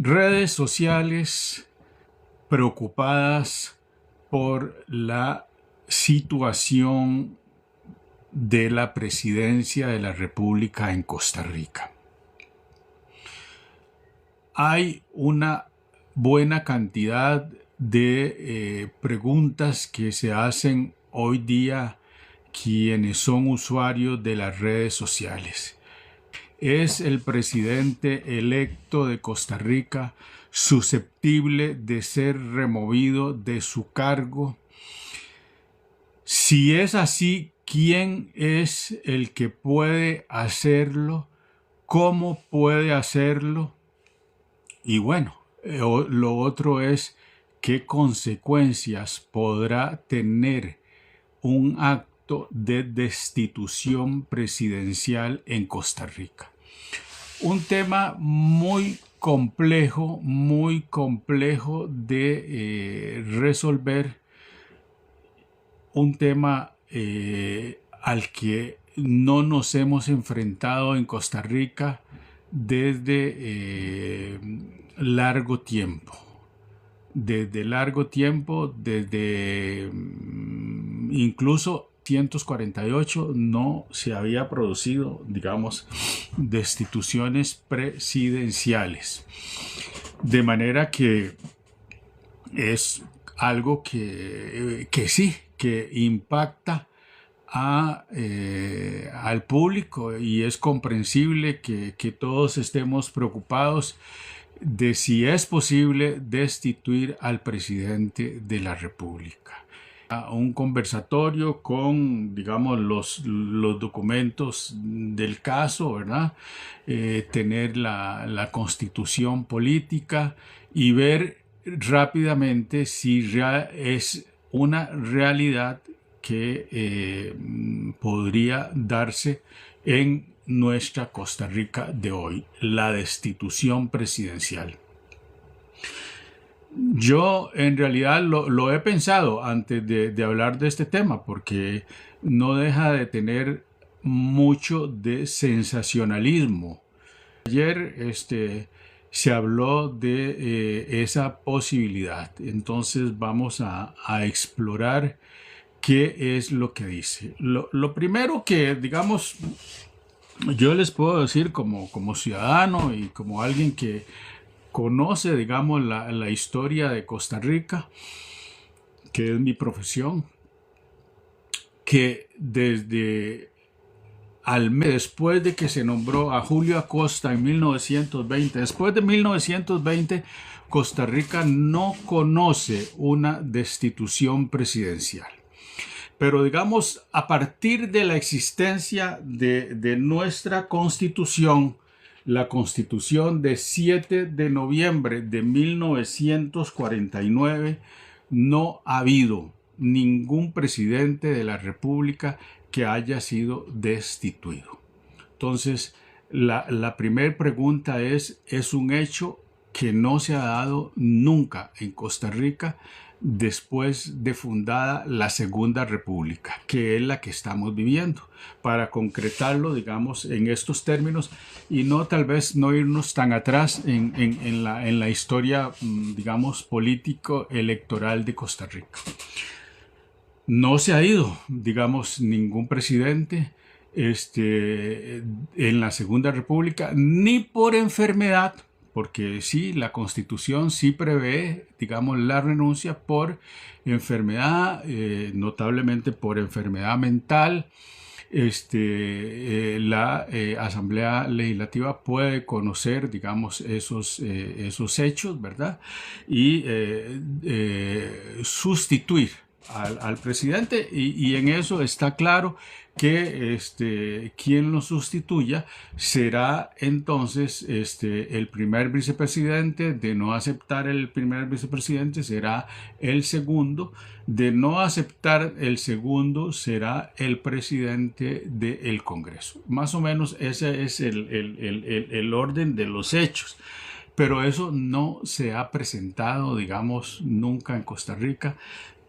Redes sociales preocupadas por la situación de la presidencia de la República en Costa Rica. Hay una buena cantidad de preguntas que se hacen hoy día quienes son usuarios de las redes sociales. ¿Es el presidente electo de Costa Rica susceptible de ser removido de su cargo? Si es así, ¿quién es el que puede hacerlo? ¿Cómo puede hacerlo? Y bueno, lo otro es qué consecuencias podrá tener un acto de destitución presidencial en Costa Rica. Un tema muy complejo de resolver, un tema al que no nos hemos enfrentado en Costa Rica desde largo tiempo. Desde incluso 1948 no se había producido, digamos, destituciones presidenciales. De manera que es algo que sí, que impacta al público, y es comprensible que todos estemos preocupados de si es posible destituir al presidente de la República. Un conversatorio con, digamos, los documentos del caso, ¿verdad? Tener la constitución política y ver rápidamente si es una realidad que podría darse en nuestra Costa Rica de hoy, la destitución presidencial. Yo en realidad lo he pensado antes de hablar de este tema, porque no deja de tener mucho de sensacionalismo. Ayer se habló de esa posibilidad, entonces vamos a explorar qué es lo que dice. Lo primero que, digamos, yo les puedo decir como ciudadano y como alguien que conoce, digamos, la historia de Costa Rica, que es mi profesión, que después de que se nombró a Julio Acosta en 1920, después de 1920, Costa Rica no conoce una destitución presidencial. Pero digamos, a partir de la existencia de nuestra Constitución, la Constitución de 7 de noviembre de 1949, no ha habido ningún presidente de la República que haya sido destituido. Entonces, la primera pregunta ¿es un hecho que no se ha dado nunca en Costa Rica después de fundada la Segunda República, que es la que estamos viviendo, para concretarlo, digamos, en estos términos y no tal vez no irnos tan atrás en la historia, digamos, político-electoral de Costa Rica. No se ha ido, digamos, ningún presidente en la Segunda República, ni por enfermedad, porque sí, la Constitución sí prevé, digamos, la renuncia por enfermedad, notablemente por enfermedad mental. La Asamblea Legislativa puede conocer, digamos, esos hechos, ¿verdad? Y sustituir al presidente, y en eso está claro que quien lo sustituya será entonces el primer vicepresidente. De no aceptar el primer vicepresidente será el segundo, de no aceptar el segundo será el presidente del Congreso. Más o menos ese es el orden de los hechos. Pero eso no se ha presentado, digamos, nunca en Costa Rica.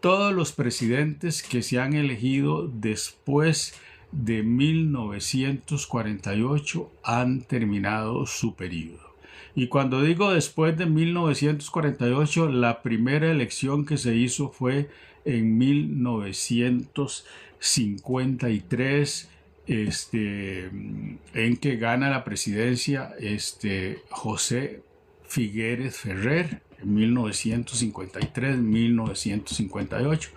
Todos los presidentes que se han elegido después de 1948 han terminado su periodo. Y cuando digo después de 1948, la primera elección que se hizo fue en 1953, en que gana la presidencia José Figueres Ferrer en 1953-1958,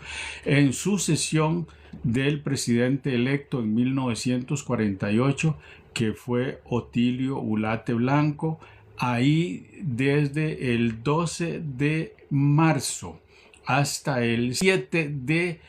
en sucesión del presidente electo en 1948, que fue Otilio Ulate Blanco. Ahí desde el 12 de marzo hasta el 7 de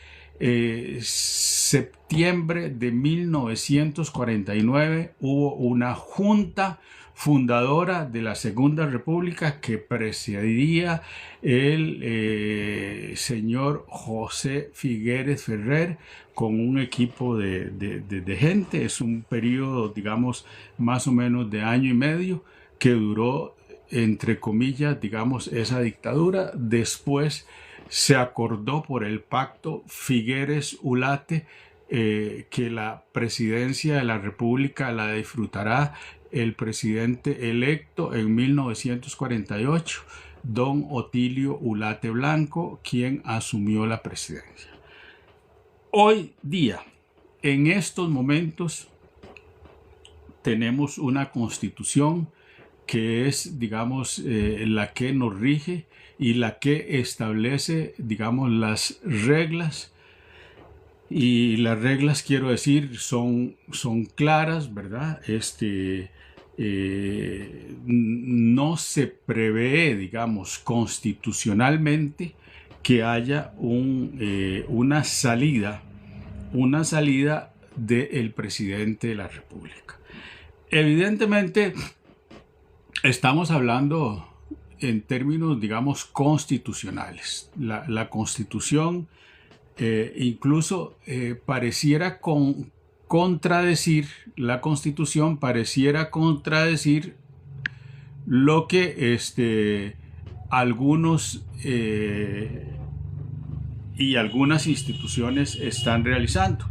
septiembre de 1949 hubo una junta fundadora de la Segunda República que presidía el señor José Figueres Ferrer con un equipo de gente. Es un periodo, digamos, más o menos de año y medio que duró, entre comillas, digamos, esa dictadura. Después se acordó por el pacto Figueres-Ulate que la presidencia de la República la disfrutará el presidente electo en 1948, don Otilio Ulate Blanco, quien asumió la presidencia. Hoy día, en estos momentos, tenemos una constitución que es, digamos, la que nos rige y la que establece, digamos, las reglas. Y las reglas, quiero decir, son claras, ¿verdad? No se prevé, digamos, constitucionalmente que haya una salida del presidente de la República. Evidentemente, estamos hablando en términos, digamos, constitucionales. La Constitución incluso pareciera contradecir, la Constitución pareciera contradecir lo que algunos y algunas instituciones están realizando,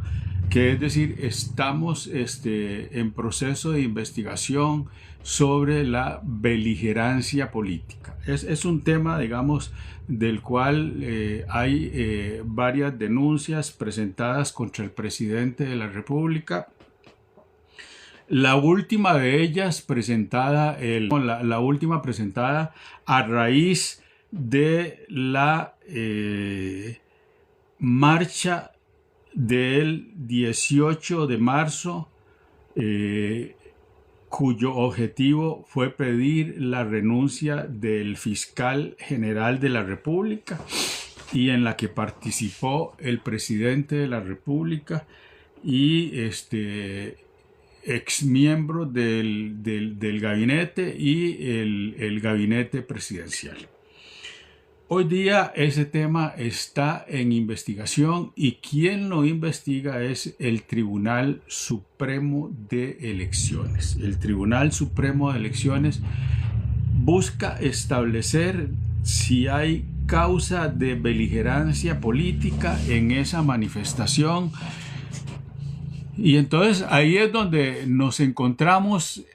que es decir, estamos en proceso de investigación sobre la beligerancia política. Es un tema, digamos, del cual hay varias denuncias presentadas contra el presidente de la República. La última de ellas presentada, la última presentada a raíz de la marcha del 18 de marzo, cuyo objetivo fue pedir la renuncia del fiscal general de la República y en la que participó el presidente de la República y exmiembro del gabinete y el gabinete presidencial. Hoy día ese tema está en investigación y quien lo investiga es el Tribunal Supremo de Elecciones. El Tribunal Supremo de Elecciones busca establecer si hay causa de beligerancia política en esa manifestación. Y entonces ahí es donde nos encontramos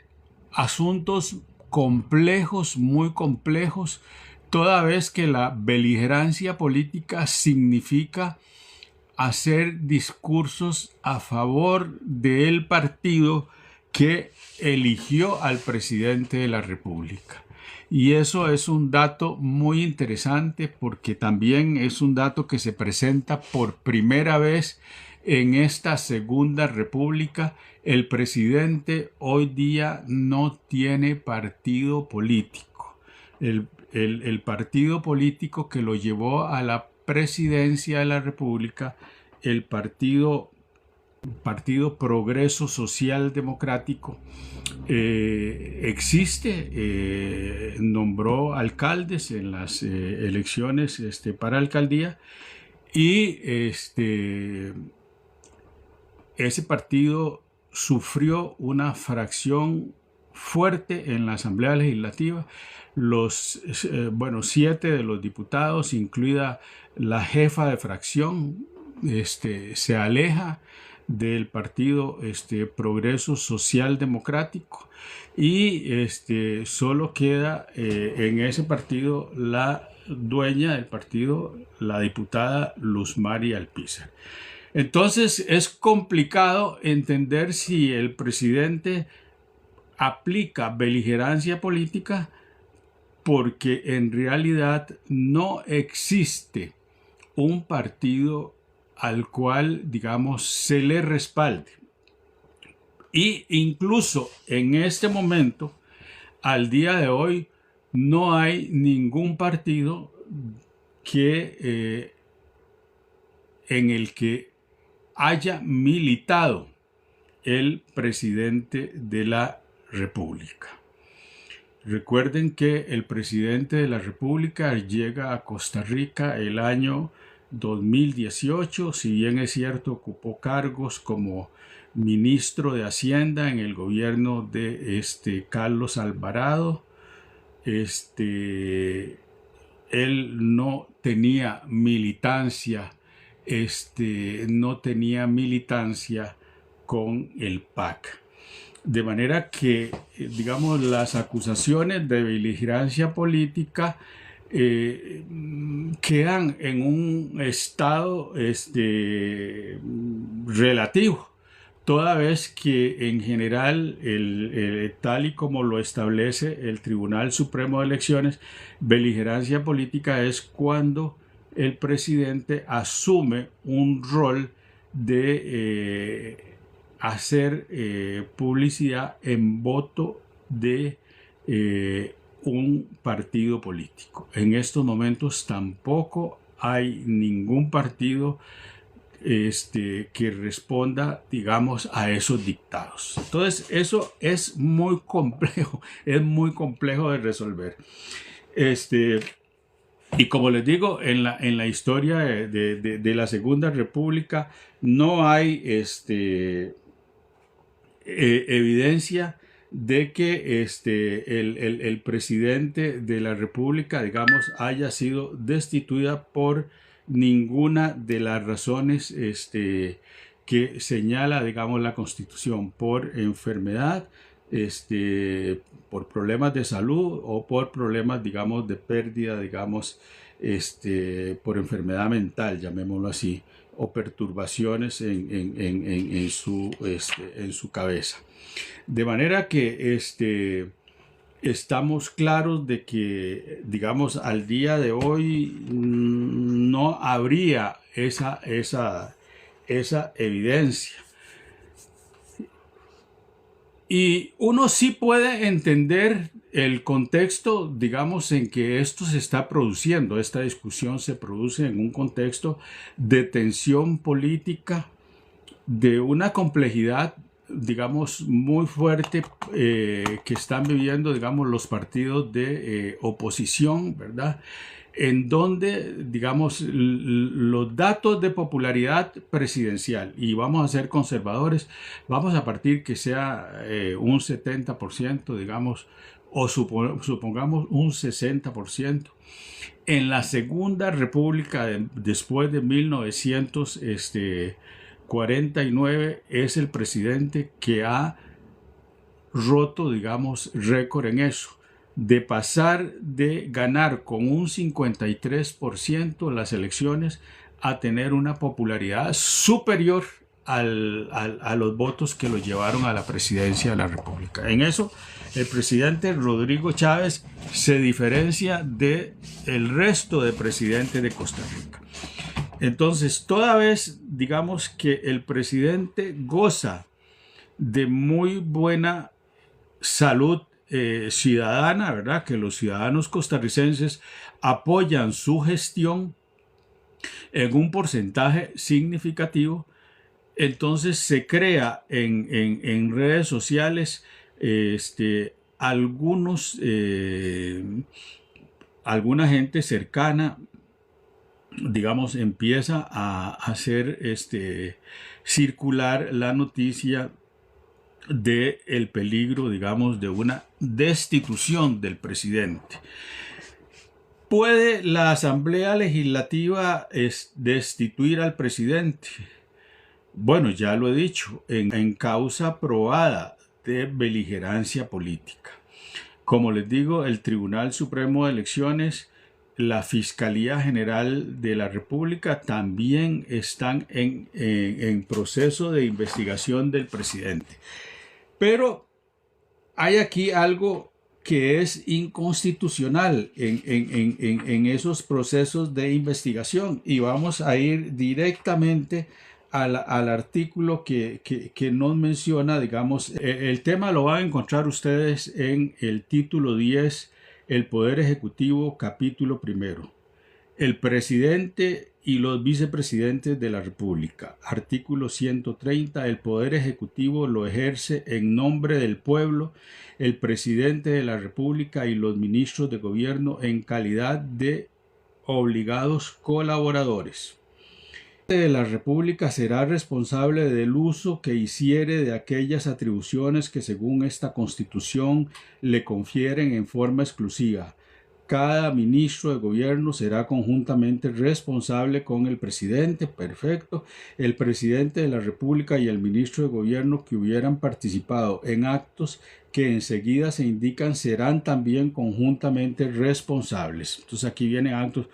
asuntos complejos, muy complejos, toda vez que la beligerancia política significa hacer discursos a favor del partido que eligió al presidente de la República. Y eso es un dato muy interesante porque también es un dato que se presenta por primera vez en esta Segunda República. El presidente hoy día no tiene partido político. El partido político que lo llevó a la presidencia de la República, el Partido Progreso Social Democrático, existe, nombró alcaldes en las elecciones para alcaldía y ese partido sufrió una fracción fuerte en la Asamblea Legislativa. 7 de los diputados, incluida la jefa de fracción, se aleja del partido Progreso Social Democrático, y solo queda en ese partido la dueña del partido, la diputada Luz Mari Alpizar. Entonces es complicado entender si el presidente aplica beligerancia política, porque en realidad no existe un partido al cual, digamos, se le respalde. Y incluso en este momento, al día de hoy, no hay ningún partido en el que haya militado el presidente de la República. Recuerden que el presidente de la República llega a Costa Rica el año 2018, si bien es cierto, ocupó cargos como ministro de Hacienda en el gobierno de Carlos Alvarado. Él no tenía militancia, con el PAC. De manera que, digamos, las acusaciones de beligerancia política quedan en un estado relativo, toda vez que en general, tal y como lo establece el Tribunal Supremo de Elecciones, beligerancia política es cuando el presidente asume un rol de hacer publicidad en voto de un partido político. En estos momentos tampoco hay ningún partido que responda, digamos, a esos dictados. Entonces, eso es muy complejo de resolver. Y como les digo, en la historia de la Segunda República no hay evidencia de que el presidente de la República, digamos, haya sido destituida por ninguna de las razones que señala, digamos, la Constitución: por enfermedad, por problemas de salud o por problemas, digamos, de pérdida, digamos, por enfermedad mental, llamémoslo así, o perturbaciones en su cabeza. De manera que estamos claros de que, digamos, al día de hoy no habría esa evidencia. Y uno sí puede entender el contexto, digamos, en que esto se está produciendo. Esta discusión se produce en un contexto de tensión política, de una complejidad, digamos, muy fuerte que están viviendo, digamos, los partidos de oposición, ¿verdad? En donde, digamos, los datos de popularidad presidencial, y vamos a ser conservadores, vamos a partir que sea un 70%, digamos, o supongamos un 60%. En la Segunda República, después de 1949, es el presidente que ha roto, digamos, récord en eso, de pasar de ganar con un 53% las elecciones a tener una popularidad superior a los votos que lo llevaron a la presidencia de la República. En eso, el presidente Rodrigo Chávez se diferencia del resto de presidentes de Costa Rica. Entonces, toda vez, digamos, que el presidente goza de muy buena salud ciudadana, ¿verdad? Que los ciudadanos costarricenses apoyan su gestión en un porcentaje significativo. Entonces se crea en redes sociales alguna gente cercana, digamos, empieza a hacer circular la noticia de el peligro, digamos, de una destitución del presidente. ¿Puede la Asamblea Legislativa destituir al presidente? Bueno, ya lo he dicho, en causa probada de beligerancia política. Como les digo, el Tribunal Supremo de Elecciones, la Fiscalía General de la República también están en proceso de investigación del presidente. Pero hay aquí algo que es inconstitucional en esos procesos de investigación, y vamos a ir directamente al artículo que nos menciona, digamos, el tema lo van a encontrar ustedes en el título 10, el Poder Ejecutivo, capítulo primero. El presidente y los vicepresidentes de la República. Artículo 130. El Poder Ejecutivo lo ejerce en nombre del pueblo el presidente de la República y los ministros de gobierno en calidad de obligados colaboradores. El presidente de la República será responsable del uso que hiciere de aquellas atribuciones que según esta Constitución le confieren en forma exclusiva. Cada ministro de gobierno será conjuntamente responsable con el presidente, perfecto, el presidente de la República y el ministro de gobierno que hubieran participado en actos que enseguida se indican serán también conjuntamente responsables. Entonces aquí vienen actos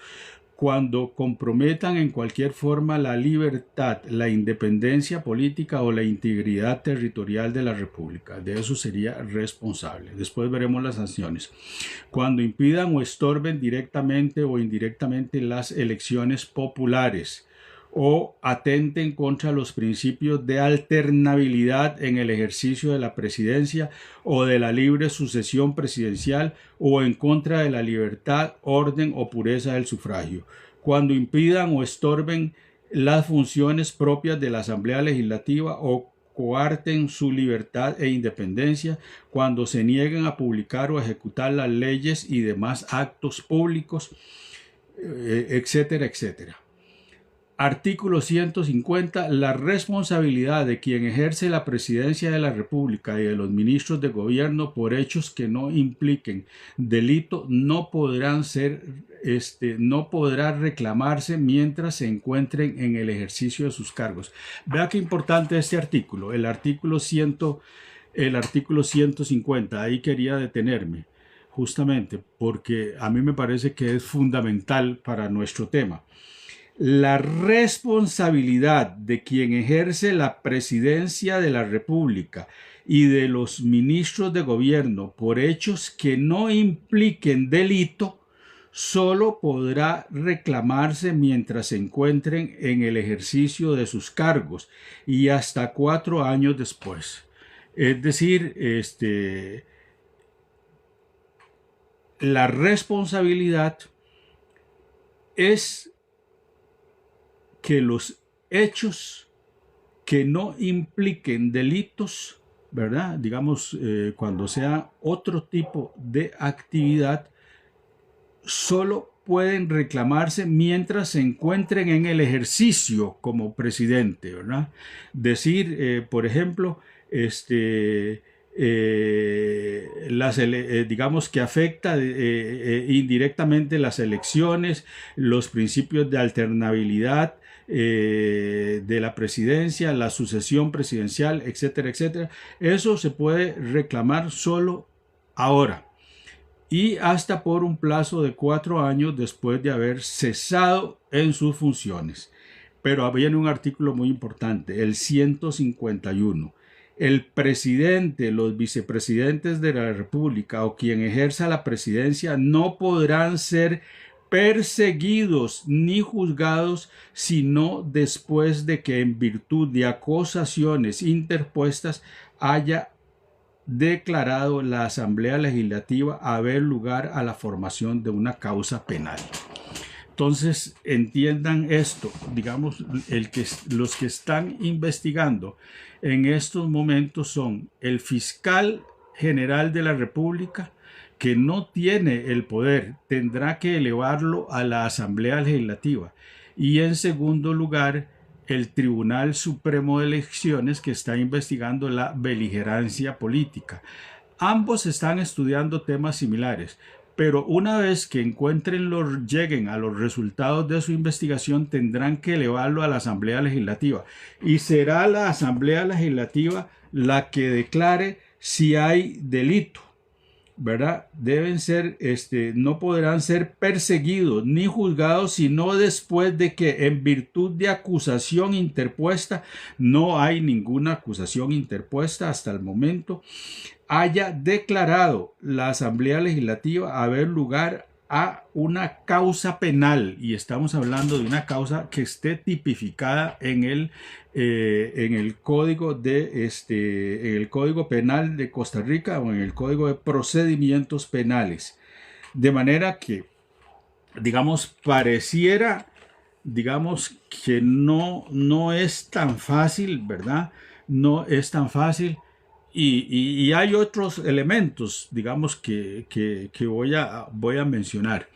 cuando comprometan en cualquier forma la libertad, la independencia política o la integridad territorial de la República. De eso sería responsable. Después veremos las sanciones. Cuando impidan o estorben directamente o indirectamente las elecciones populares o atenten contra los principios de alternabilidad en el ejercicio de la presidencia o de la libre sucesión presidencial o en contra de la libertad, orden o pureza del sufragio. Cuando impidan o estorben las funciones propias de la Asamblea Legislativa o coarten su libertad e independencia, cuando se nieguen a publicar o ejecutar las leyes y demás actos públicos, etcétera, etcétera. Artículo 150. La responsabilidad de quien ejerce la presidencia de la República y de los ministros de gobierno por hechos que no impliquen delito no podrá reclamarse mientras se encuentren en el ejercicio de sus cargos. Vea qué importante este artículo, el artículo 150. Ahí quería detenerme, justamente porque a mí me parece que es fundamental para nuestro tema. La responsabilidad de quien ejerce la presidencia de la República y de los ministros de gobierno por hechos que no impliquen delito solo podrá reclamarse mientras se encuentren en el ejercicio de sus cargos y hasta 4 años después. Es decir, la responsabilidad es que los hechos que no impliquen delitos, ¿verdad? Digamos, cuando sea otro tipo de actividad, solo pueden reclamarse mientras se encuentren en el ejercicio como presidente, ¿verdad? Decir, por ejemplo, digamos que afecta indirectamente las elecciones, los principios de alternabilidad de la presidencia, la sucesión presidencial, etcétera, etcétera. Eso se puede reclamar solo ahora y hasta por un plazo de 4 años después de haber cesado en sus funciones. Pero viene un artículo muy importante, el 151. El presidente, los vicepresidentes de la República o quien ejerza la presidencia no podrán ser perseguidos ni juzgados sino después de que en virtud de acusaciones interpuestas haya declarado la Asamblea Legislativa haber lugar a la formación de una causa penal. Entonces, entiendan esto, digamos, los que están investigando en estos momentos son el fiscal general de la República, que no tiene el poder, tendrá que elevarlo a la Asamblea Legislativa. Y en segundo lugar, el Tribunal Supremo de Elecciones, que está investigando la beligerancia política. Ambos están estudiando temas similares, pero una vez que lleguen a los resultados de su investigación, tendrán que elevarlo a la Asamblea Legislativa. Y será la Asamblea Legislativa la que declare si hay delito, ¿verdad? No podrán ser perseguidos ni juzgados sino después de que, en virtud de acusación interpuesta, no hay ninguna acusación interpuesta hasta el momento, haya declarado la Asamblea Legislativa haber lugar a una causa penal, y estamos hablando de una causa que esté tipificada en el código en el Código Penal de Costa Rica o en el Código de Procedimientos Penales, de manera que, digamos, pareciera, digamos, que no es tan fácil, ¿verdad? No es tan fácil. Y hay otros elementos, digamos, que voy a mencionar.